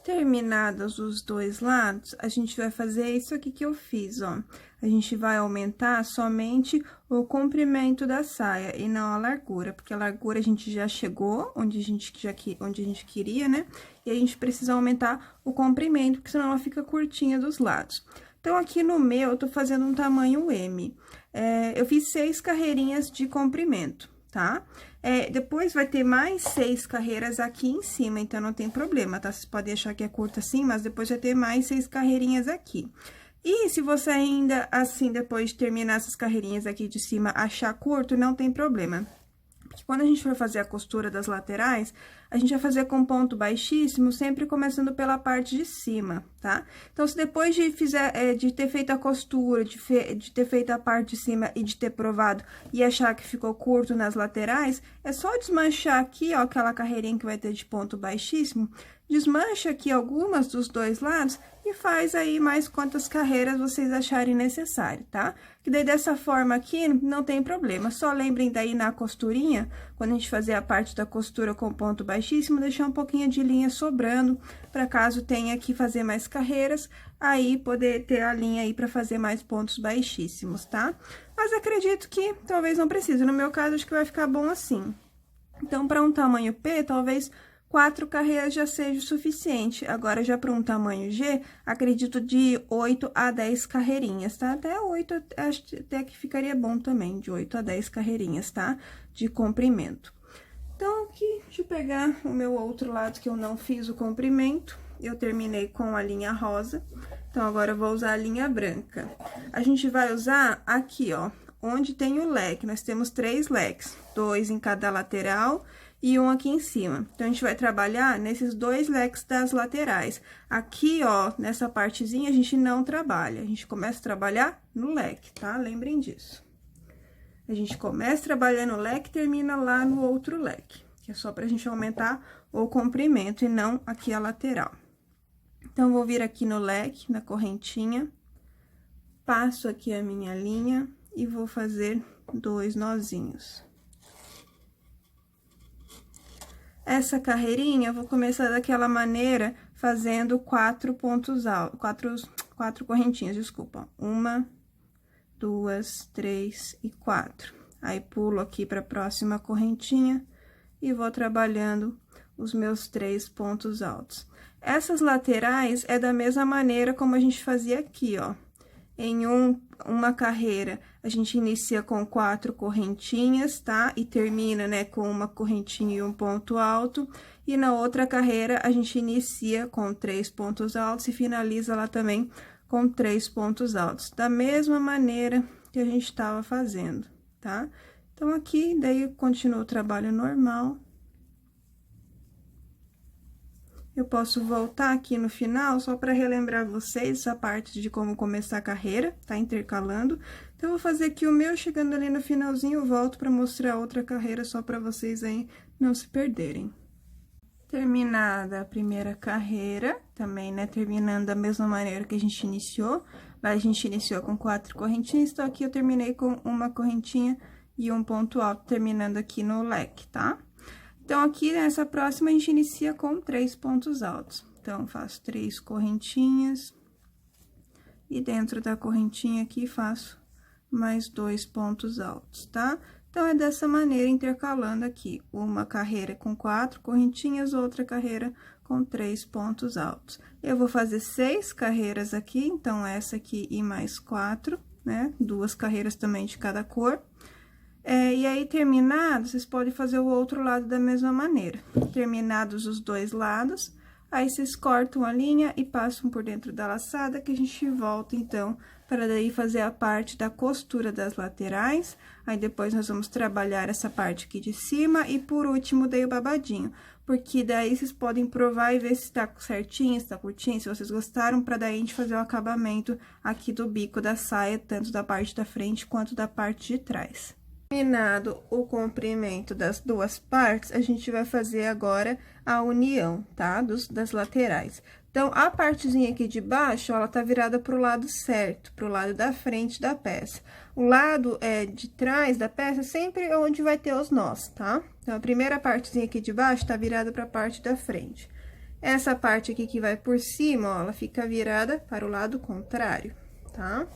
Terminados os dois lados, a gente vai fazer isso aqui que eu fiz, ó. A gente vai aumentar somente o comprimento da saia e não a largura, porque a largura a gente já chegou onde a gente queria, né? E a gente precisa aumentar o comprimento, porque senão ela fica curtinha dos lados. Então, aqui no meu, eu tô fazendo um tamanho M. Eu fiz 6 carreirinhas de comprimento, tá? Depois vai ter mais 6 carreiras aqui em cima, então não tem problema, tá? Vocês podem achar que é curto assim, mas depois vai ter mais 6 carreirinhas aqui. E se você ainda, assim, depois de terminar essas carreirinhas aqui de cima, achar curto, não tem problema. Porque quando a gente for fazer a costura das laterais, a gente vai fazer com ponto baixíssimo, sempre começando pela parte de cima, tá? Então, se depois de ter feito a costura, de ter feito a parte de cima e de ter provado e achar que ficou curto nas laterais, é só desmanchar aqui, ó, aquela carreirinha que vai ter de ponto baixíssimo, desmancha aqui algumas dos dois lados e faz aí mais quantas carreiras vocês acharem necessário, tá? Que daí, dessa forma aqui, não tem problema. Só lembrem daí na costurinha, quando a gente fazer a parte da costura com ponto baixíssimo, deixar um pouquinho de linha sobrando, para caso tenha que fazer mais carreiras, aí poder ter a linha aí para fazer mais pontos baixíssimos, tá? Mas acredito que talvez não precise. No meu caso, acho que vai ficar bom assim. Então, para um tamanho P, talvez 4 carreiras já seja o suficiente. Agora, já para um tamanho G, acredito de 8 a 10 carreirinhas, tá? Até 8, acho até que ficaria bom também, de 8 a 10 carreirinhas, tá? De comprimento. Então, aqui, deixa eu pegar o meu outro lado que eu não fiz o comprimento. Eu terminei com a linha rosa, então, agora eu vou usar a linha branca. A gente vai usar aqui, ó, onde tem o leque. Nós temos 3 leques, 2 em cada lateral e um aqui em cima. Então, a gente vai trabalhar nesses 2 leques das laterais. Aqui, ó, nessa partezinha, a gente não trabalha. A gente começa a trabalhar no leque, tá? Lembrem disso. A gente começa trabalhando no leque e termina lá no outro leque, que é só pra gente aumentar o comprimento e não aqui a lateral. Então, vou vir aqui no leque, na correntinha, passo aqui a minha linha e vou fazer 2 nozinhos. Essa carreirinha, eu vou começar daquela maneira, fazendo 4 pontos altos, 4 correntinhas, desculpa. 1, 2, 3 e 4. Aí, pulo aqui para a próxima correntinha e vou trabalhando os meus 3 pontos altos. Essas laterais é da mesma maneira como a gente fazia aqui, ó. Em uma carreira, a gente inicia com 4 correntinhas, tá? E termina, né, com uma correntinha e um ponto alto. E na outra carreira, a gente inicia com 3 pontos altos e finaliza lá também com 3 pontos altos. Da mesma maneira que a gente estava fazendo, tá? Então, aqui, daí, eu continuo o trabalho normal. Eu posso voltar aqui no final, só para relembrar vocês essa parte de como começar a carreira, tá? Intercalando. Então, eu vou fazer aqui o meu, chegando ali no finalzinho, eu volto para mostrar outra carreira, só para vocês aí não se perderem. Terminada a primeira carreira, também, né? Terminando da mesma maneira que a gente iniciou. Lá, a gente iniciou com 4 correntinhas, então, aqui eu terminei com uma correntinha e um ponto alto, terminando aqui no leque, tá? Então, aqui nessa próxima, a gente inicia com 3 pontos altos. Então, faço 3 correntinhas. E dentro da correntinha aqui, faço mais 2 pontos altos, tá? Então, é dessa maneira, intercalando aqui. Uma carreira com 4 correntinhas, outra carreira com 3 pontos altos. Eu vou fazer 6 carreiras aqui, então, essa aqui e mais 4, né? 2 carreiras também de cada cor. E aí, terminado, vocês podem fazer o outro lado da mesma maneira. Terminados os 2 lados, aí vocês cortam a linha e passam por dentro da laçada, que a gente volta, então, para daí fazer a parte da costura das laterais. Aí, depois, nós vamos trabalhar essa parte aqui de cima e, por último, daí o babadinho. Porque daí, vocês podem provar e ver se tá certinho, se tá curtinho, se vocês gostaram, para daí a gente fazer o acabamento aqui do bico da saia, tanto da parte da frente quanto da parte de trás. Terminado o comprimento das 2 partes, a gente vai fazer agora a união, tá? Das laterais. Então, a partezinha aqui de baixo, ela tá virada pro lado certo, pro lado da frente da peça. O lado de trás da peça sempre é onde vai ter os nós, tá? Então, a primeira partezinha aqui de baixo tá virada pra parte da frente. Essa parte aqui que vai por cima, ó, ela fica virada para o lado contrário, tá?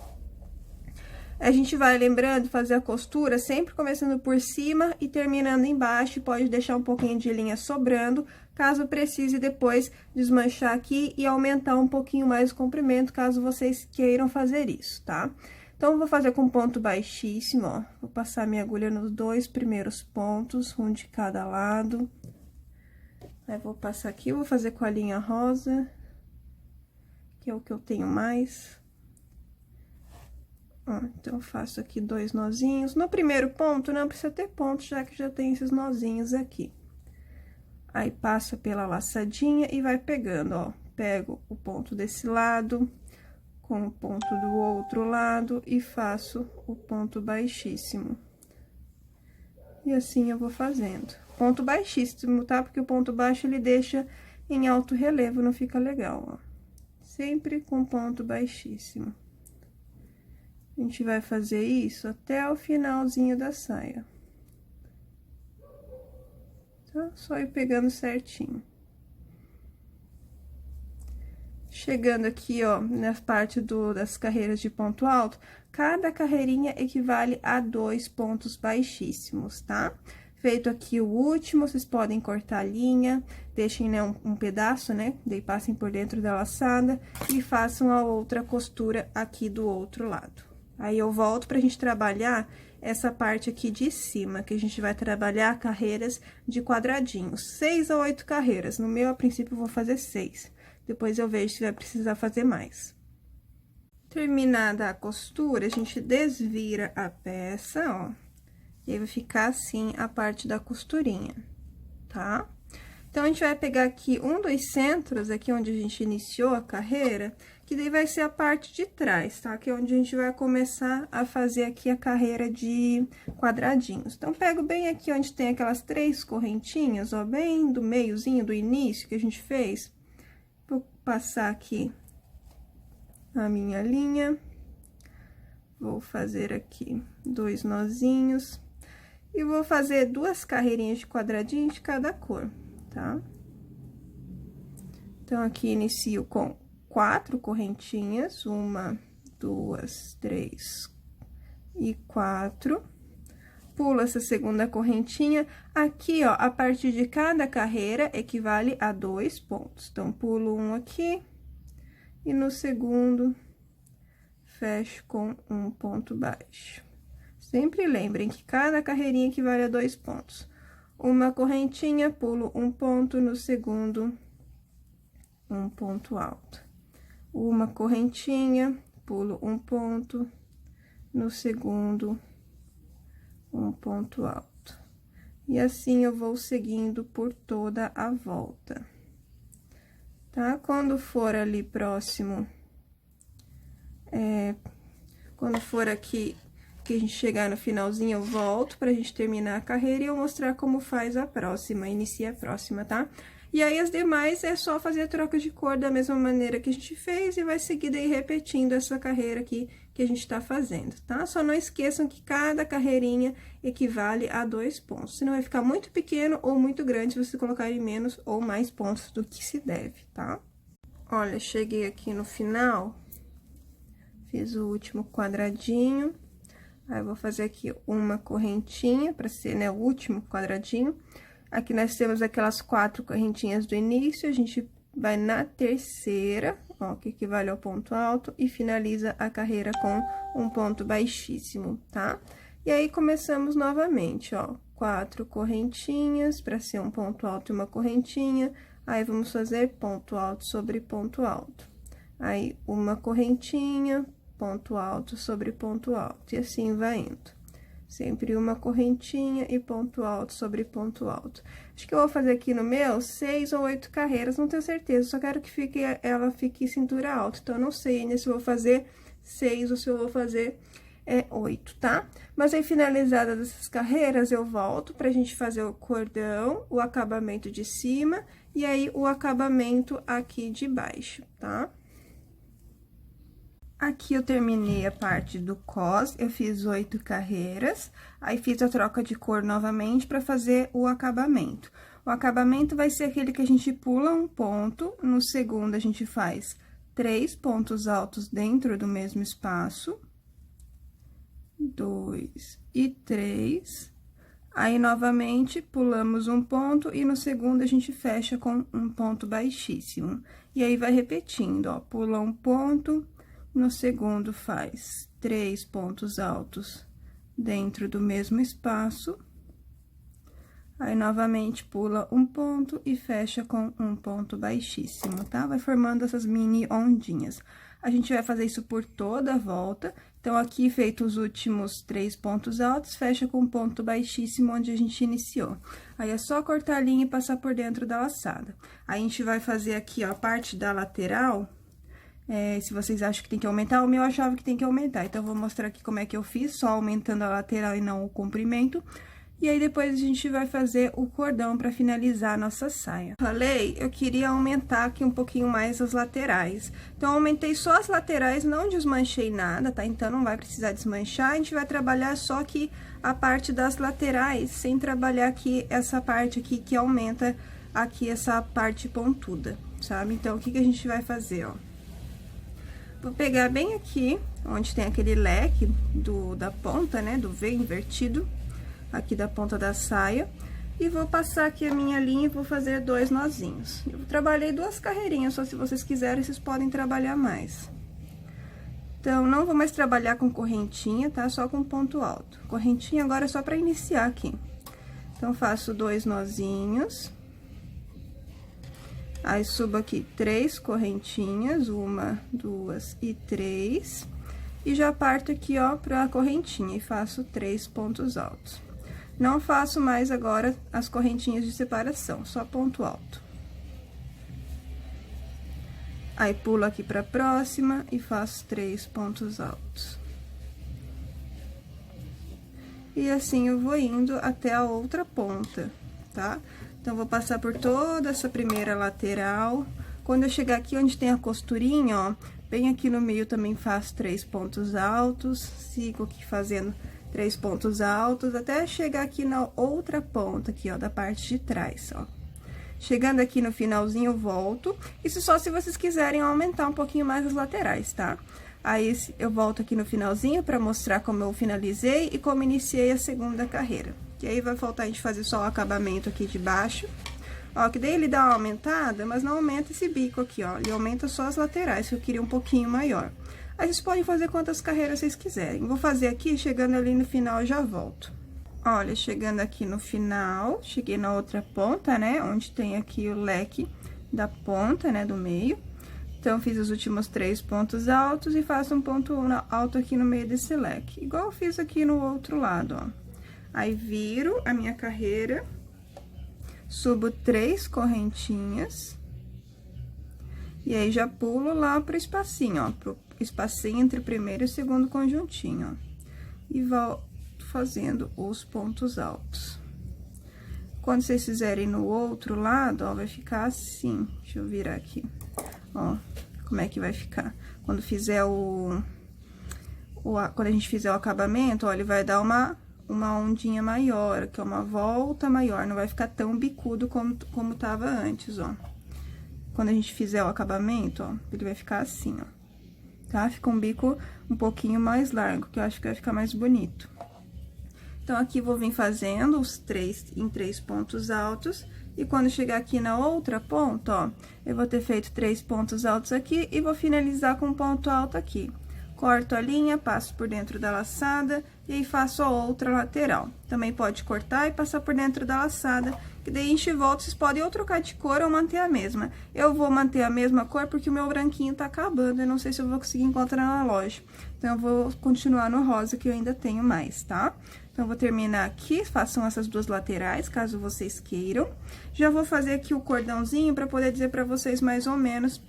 A gente vai lembrando fazer a costura sempre começando por cima e terminando embaixo, pode deixar um pouquinho de linha sobrando, caso precise depois desmanchar aqui e aumentar um pouquinho mais o comprimento, caso vocês queiram fazer isso, tá? Então, eu vou fazer com ponto baixíssimo, ó, vou passar minha agulha nos 2 primeiros pontos, um de cada lado. Aí, vou passar aqui, eu vou fazer com a linha rosa, que é o que eu tenho mais. Ó, então, eu faço aqui 2 nozinhos. No primeiro ponto, não precisa ter ponto, já que já tem esses nozinhos aqui. Aí, passa pela laçadinha e vai pegando, ó. Pego o ponto desse lado, com o ponto do outro lado e faço o ponto baixíssimo. E assim eu vou fazendo. Ponto baixíssimo, tá? Porque o ponto baixo, ele deixa em alto relevo, não fica legal, ó. Sempre com ponto baixíssimo. A gente vai fazer isso até o finalzinho da saia. Tá? Só ir pegando certinho. Chegando aqui, ó, na parte das carreiras de ponto alto, cada carreirinha equivale a 2 pontos baixíssimos, tá? Feito aqui o último, vocês podem cortar a linha, deixem, né, um pedaço, né? Daí passem por dentro da laçada e façam a outra costura aqui do outro lado. Aí, eu volto pra gente trabalhar essa parte aqui de cima, que a gente vai trabalhar carreiras de quadradinhos, 6 a 8 carreiras. No meu, a princípio, eu vou fazer 6. Depois, eu vejo se vai precisar fazer mais. Terminada a costura, a gente desvira a peça, ó. E aí, vai ficar assim a parte da costurinha, tá? Então, a gente vai pegar aqui um dos centros, aqui onde a gente iniciou a carreira, que daí vai ser a parte de trás, tá? Que é onde a gente vai começar a fazer aqui a carreira de quadradinhos. Então, pego bem aqui onde tem aquelas 3 correntinhas, ó, bem do meiozinho, do início que a gente fez. Vou passar aqui a minha linha. Vou fazer aqui 2 nozinhos. E vou fazer 2 carreirinhas de quadradinho de cada cor, tá? Então, aqui inicio com 4 correntinhas, 1, 2, 3 e 4. Pulo essa segunda correntinha. Aqui, ó, a partir de cada carreira equivale a 2 pontos. Então, pulo um aqui e no segundo, fecho com um ponto baixo. Sempre lembrem que cada carreirinha equivale a 2 pontos. Uma correntinha, pulo um ponto, no segundo, um ponto alto. Uma correntinha, pulo um ponto, no segundo, um ponto alto. E assim, eu vou seguindo por toda a volta, tá? Quando for ali próximo, quando for aqui, que a gente chegar no finalzinho, eu volto pra gente terminar a carreira e eu mostrar como faz a próxima, inicia a próxima, tá? E aí, as demais, é só fazer a troca de cor da mesma maneira que a gente fez e vai seguir daí repetindo essa carreira aqui que a gente tá fazendo, tá? Só não esqueçam que cada carreirinha equivale a 2 pontos, senão vai ficar muito pequeno ou muito grande se você colocarem menos ou mais pontos do que se deve, tá? Olha, cheguei aqui no final, fiz o último quadradinho, aí, eu vou fazer aqui uma correntinha, pra ser, né, o último quadradinho. Aqui, nós temos aquelas 4 correntinhas do início, a gente vai na terceira, ó, que equivale ao ponto alto, e finaliza a carreira com um ponto baixíssimo, tá? E aí, começamos novamente, ó, 4 correntinhas, pra ser um ponto alto e uma correntinha, aí, vamos fazer ponto alto sobre ponto alto. Aí, uma correntinha, ponto alto sobre ponto alto, e assim vai indo. Sempre uma correntinha e ponto alto sobre ponto alto. Acho que eu vou fazer aqui no meu 6 ou 8 carreiras, não tenho certeza, só quero que ela fique cintura alta. Então, eu não sei ainda se eu vou fazer 6 ou se eu vou fazer 8, tá? Mas aí, finalizadas essas carreiras, eu volto pra gente fazer o cordão, o acabamento de cima e aí o acabamento aqui de baixo, tá? Aqui, eu terminei a parte do cos, eu fiz 8 carreiras, aí fiz a troca de cor novamente pra fazer o acabamento. O acabamento vai ser aquele que a gente pula um ponto, no segundo a gente faz 3 pontos altos dentro do mesmo espaço. 2 e 3. Aí, novamente, pulamos um ponto e no segundo a gente fecha com um ponto baixíssimo. E aí, vai repetindo, ó, pula um ponto, no segundo faz 3 pontos altos dentro do mesmo espaço. Aí, novamente, pula um ponto e fecha com um ponto baixíssimo, tá? Vai formando essas mini ondinhas. A gente vai fazer isso por toda a volta. Então, aqui, feito os últimos 3 pontos altos, fecha com um ponto baixíssimo onde a gente iniciou. Aí, é só cortar a linha e passar por dentro da laçada. Aí, a gente vai fazer aqui, ó, a parte da lateral. Se vocês acham que tem que aumentar, o meu eu achava que tem que aumentar. Então, eu vou mostrar aqui como é que eu fiz, só aumentando a lateral e não o comprimento. E aí, depois a gente vai fazer o cordão pra finalizar a nossa saia. Falei, eu queria aumentar aqui um pouquinho mais as laterais. Então, eu aumentei só as laterais, não desmanchei nada, tá? Então, não vai precisar desmanchar, a gente vai trabalhar só aqui a parte das laterais, sem trabalhar aqui essa parte aqui que aumenta aqui essa parte pontuda, sabe? Então, o que que a gente vai fazer, ó? Vou pegar bem aqui, onde tem aquele leque da ponta, né, do V invertido, aqui da ponta da saia, e vou passar aqui a minha linha e vou fazer 2 nozinhos. Eu trabalhei 2 carreirinhas, só se vocês quiserem, vocês podem trabalhar mais. Então, não vou mais trabalhar com correntinha, tá? Só com ponto alto. Correntinha agora é só pra iniciar aqui. Então, faço 2 nozinhos. Aí, subo aqui 3 correntinhas, 1, 2 e 3. E já parto aqui, ó, pra correntinha e faço 3 pontos altos. Não faço mais agora as correntinhas de separação, só ponto alto. Aí, pulo aqui pra próxima e faço 3 pontos altos. E assim eu vou indo até a outra ponta, tá? Então, vou passar por toda essa primeira lateral. Quando eu chegar aqui onde tem a costurinha, ó, bem aqui no meio também faço 3 pontos altos, sigo aqui fazendo 3 pontos altos, até chegar aqui na outra ponta aqui, ó, da parte de trás, ó. Chegando aqui no finalzinho, eu volto. Isso só se vocês quiserem aumentar um pouquinho mais as laterais, tá? Aí, eu volto aqui no finalzinho pra mostrar como eu finalizei e como iniciei a segunda carreira. Que aí, vai faltar a gente fazer só o acabamento aqui de baixo. Ó, que daí ele dá uma aumentada, mas não aumenta esse bico aqui, ó. Ele aumenta só as laterais, que eu queria um pouquinho maior. Aí, vocês podem fazer quantas carreiras vocês quiserem. Vou fazer aqui, chegando ali no final, eu já volto. Olha, chegando aqui no final, cheguei na outra ponta, né? Onde tem aqui o leque da ponta, né? Do meio. Então, fiz os últimos 3 pontos altos e faço um ponto alto aqui no meio desse leque. Igual eu fiz aqui no outro lado, ó. Aí, viro a minha carreira, subo 3 correntinhas. E aí, já pulo lá pro espacinho, ó, pro espacinho entre o primeiro e o segundo conjuntinho, ó. E vou fazendo os pontos altos. Quando vocês fizerem no outro lado, ó, vai ficar assim. Deixa eu virar aqui, ó, como é que vai ficar. Quando fizer quando a gente fizer o acabamento, ó, ele vai dar uma ondinha maior, que é uma volta maior, não vai ficar tão bicudo como tava antes, ó. Quando a gente fizer o acabamento, ó, ele vai ficar assim, ó, tá? Fica um bico um pouquinho mais largo, que eu acho que vai ficar mais bonito. Então, aqui vou vir fazendo os 3 em 3 pontos altos, e quando chegar aqui na outra ponta, ó, eu vou ter feito 3 pontos altos aqui e vou finalizar com um ponto alto aqui. Corto a linha, passo por dentro da laçada e aí faço a outra lateral. Também pode cortar e passar por dentro da laçada, que daí a gente volta, vocês podem ou trocar de cor ou manter a mesma. Eu vou manter a mesma cor porque o meu branquinho tá acabando, eu não sei se eu vou conseguir encontrar na loja. Então, eu vou continuar no rosa, que eu ainda tenho mais, tá? Então, eu vou terminar aqui, façam essas 2 laterais, caso vocês queiram. Já vou fazer aqui o cordãozinho pra poder dizer pra vocês mais ou menos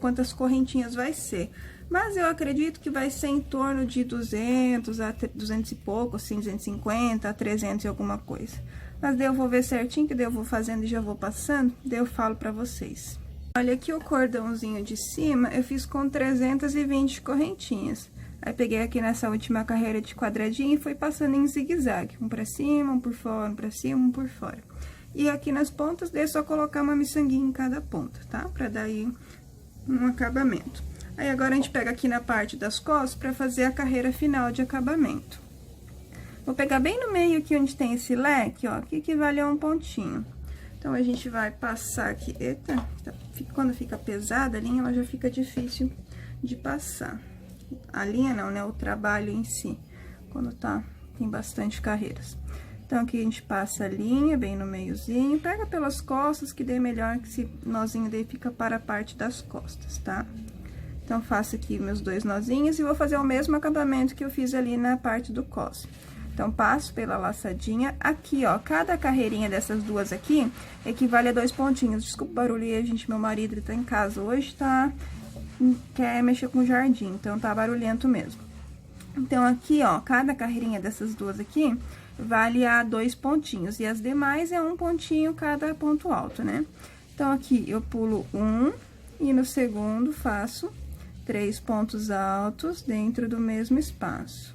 quantas correntinhas vai ser. Mas eu acredito que vai ser em torno de 200 a 200 e pouco, assim, 250 a 300 e alguma coisa. Mas daí eu vou ver certinho, que daí eu vou fazendo e já vou passando, daí eu falo pra vocês. Olha aqui o cordãozinho de cima, eu fiz com 320 correntinhas. Aí, peguei aqui nessa última carreira de quadradinho e fui passando em zigue-zague. Um pra cima, um por fora, um pra cima, um por fora. E aqui nas pontas, é só colocar uma miçanguinha em cada ponta, tá? Pra dar aí um acabamento. Aí, agora, a gente pega aqui na parte das costas pra fazer a carreira final de acabamento. Vou pegar bem no meio aqui, onde tem esse leque, ó, aqui que vale um pontinho. Então, a gente vai passar aqui... Eita, quando fica pesada a linha, ela já fica difícil de passar. A linha não, né? O trabalho em si, quando tem bastante carreiras. Então, aqui a gente passa a linha bem no meiozinho, pega pelas costas, que daí é melhor que esse nozinho daí fica para a parte das costas, tá? Então, faço aqui meus 2 nozinhos e vou fazer o mesmo acabamento que eu fiz ali na parte do cos. Então, passo pela laçadinha. Aqui, ó, cada carreirinha dessas duas aqui equivale a 2 pontinhos. Desculpa o barulho aí, gente, meu marido, ele tá em casa hoje, quer mexer com o jardim, então tá barulhento mesmo. Então, aqui, ó, cada carreirinha dessas duas aqui vale a 2 pontinhos, e as demais é 1 pontinho cada ponto alto, né? Então, aqui eu pulo 1 e no segundo faço 3 pontos altos dentro do mesmo espaço.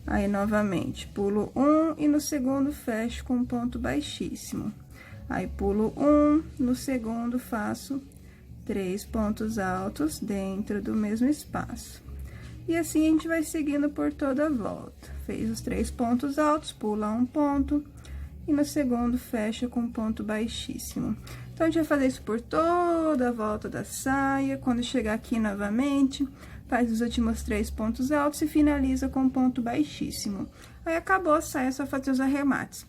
Aí, novamente, pulo 1 e no segundo fecho com um ponto baixíssimo. Aí, pulo 1, no segundo faço 3 pontos altos dentro do mesmo espaço. E assim, a gente vai seguindo por toda a volta. Fez os 3 pontos altos, pula um ponto, e no segundo fecha com um ponto baixíssimo. Então, a gente vai fazer isso por toda a volta da saia. Quando chegar aqui novamente, faz os últimos 3 pontos altos e finaliza com um ponto baixíssimo. Aí, acabou a saia, é só fazer os arremates.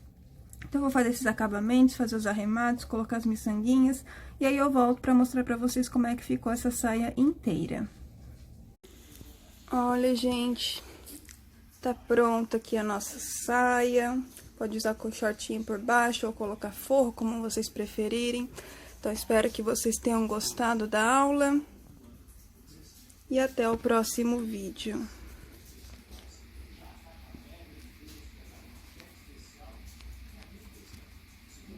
Então, eu vou fazer esses acabamentos, fazer os arremates, colocar as miçanguinhas, e aí eu volto pra mostrar pra vocês como é que ficou essa saia inteira. Olha, gente, tá pronta aqui a nossa saia. Pode usar com shortinho por baixo ou colocar forro, como vocês preferirem. Então, espero que vocês tenham gostado da aula. E até o próximo vídeo.